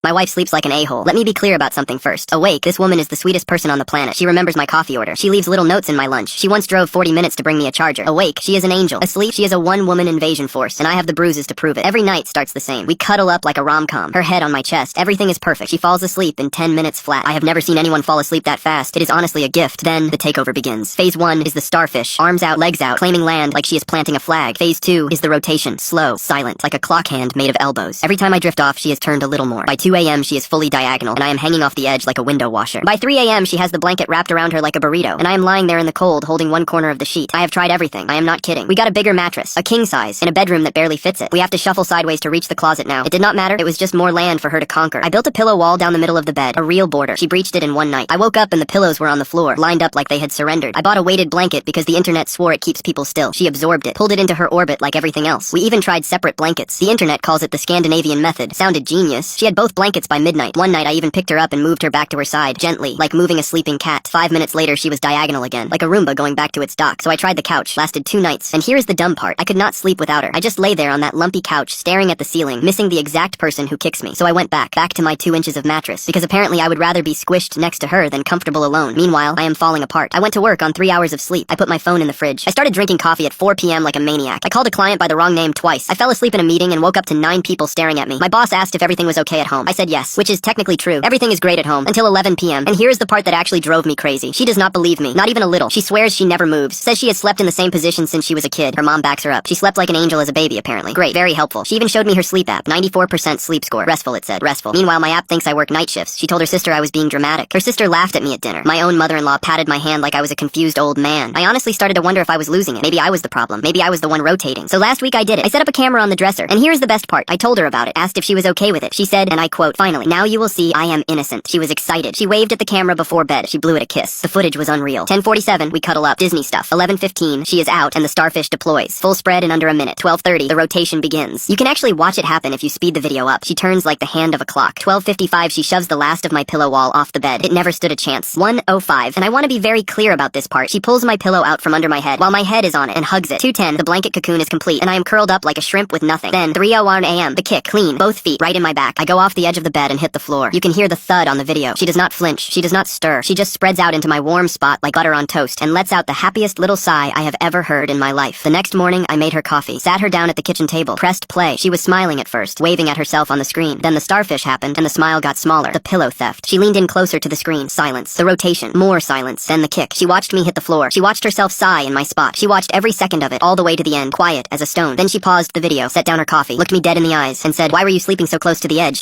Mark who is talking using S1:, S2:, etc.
S1: My wife sleeps like an a-hole. Let me be clear about something first. Awake, this woman is the sweetest person on the planet. She remembers my coffee order. She leaves little notes in my lunch. She once drove 40 minutes to bring me a charger. Awake, she is an angel. Asleep, she is a one-woman invasion force, and I have the bruises to prove it. Every night starts the same. We cuddle up like a rom-com. Her head on my chest. Everything is perfect. She falls asleep in 10 minutes flat. I have never seen anyone fall asleep that fast. It is honestly a gift. Then, the takeover begins. Phase 1 is the starfish. Arms out, legs out, claiming land like she is planting a flag. Phase 2 is the rotation. Slow, silent, like a clock hand made of elbows. Every time I drift off, she has turned a little more. By 2 a.m., she is fully diagonal, and I am hanging off the edge like a window washer. By 3 a.m., she has the blanket wrapped around her like a burrito, and I am lying there in the cold, holding one corner of the sheet. I have tried everything. I am not kidding. We got a bigger mattress, a king size, in a bedroom that barely fits it. We have to shuffle sideways to reach the closet now. It did not matter. It was just more land for her to conquer. I built a pillow wall down the middle of the bed, a real border. She breached it in one night. I woke up and the pillows were on the floor, lined up like they had surrendered. I bought a weighted blanket because the internet swore it keeps people still. She absorbed it, pulled it into her orbit like everything else. We even tried separate blankets. The internet calls it the Scandinavian method. Sounded genius. She had both blankets by midnight. One night I even picked her up and moved her back to her side, gently, like moving a sleeping cat. 5 minutes later, she was diagonal again, like a Roomba going back to its dock. So I tried the couch. Lasted 2 nights. And here is the dumb part. I could not sleep without her. I just lay there on that lumpy couch, staring at the ceiling, missing the exact person who kicks me. So I went back to my 2 inches of mattress, because apparently I would rather be squished next to her than comfortable alone. Meanwhile, I am falling apart. I went to work on 3 hours of sleep. I put my phone in the fridge. I started drinking coffee at 4 p.m. like a maniac. I called a client by the wrong name twice. I fell asleep in a meeting and woke up to 9 people staring at me. My boss asked if everything was okay at home. I said yes, which is technically true. Everything is great at home until 11 p.m. And here's the part that actually drove me crazy. She does not believe me, not even a little. She swears she never moves, says she has slept in the same position since she was a kid. Her mom backs her up. She slept like an angel as a baby, apparently. Great, very helpful. She even showed me her sleep app. 94% sleep score. Restful, it said. Restful. Meanwhile, my app thinks I work night shifts. She told her sister I was being dramatic. Her sister laughed at me at dinner. My own mother-in-law patted my hand like I was a confused old man. I honestly started to wonder if I was losing it. Maybe I was the problem. Maybe I was the one rotating. So last week I did it. I set up a camera on the dresser. And here's the best part. I told her about it, asked if she was okay with it. She said, and I quote, "Finally, now you will see I am innocent." She was excited. She waved at the camera before bed. She blew it a kiss. The footage was unreal. 10:47, we cuddle up. Disney stuff. 11:15, she is out and the starfish deploys. Full spread in under a minute. 12:30, the rotation begins. You can actually watch it happen if you speed the video up. She turns like the hand of a clock. 12:55, she shoves the last of my pillow wall off the bed. It never stood a chance. 1:05, and I want to be very clear about this part. She pulls my pillow out from under my head while my head is on it and hugs it. 2:10, the blanket cocoon is complete and I am curled up like a shrimp with nothing. Then 3:01 a.m., the kick, clean, both feet right in my back. I go off the edge of the bed and hit the floor. You can hear the thud on the video. She does not flinch. She does not stir. She just spreads out into my warm spot like butter on toast and lets out the happiest little sigh I have ever heard in my life. The next morning, I made her coffee, sat her down at the kitchen table, pressed play. She was smiling at first, waving at herself on the screen. Then the starfish happened and the smile got smaller. The pillow theft. She leaned in closer to the screen. Silence. The rotation. More silence. Then the kick. She watched me hit the floor. She watched herself sigh in my spot. She watched every second of it, all the way to the end, quiet as a stone. Then she paused the video, set down her coffee, looked me dead in the eyes, and said, "Why were you sleeping so close to the edge?"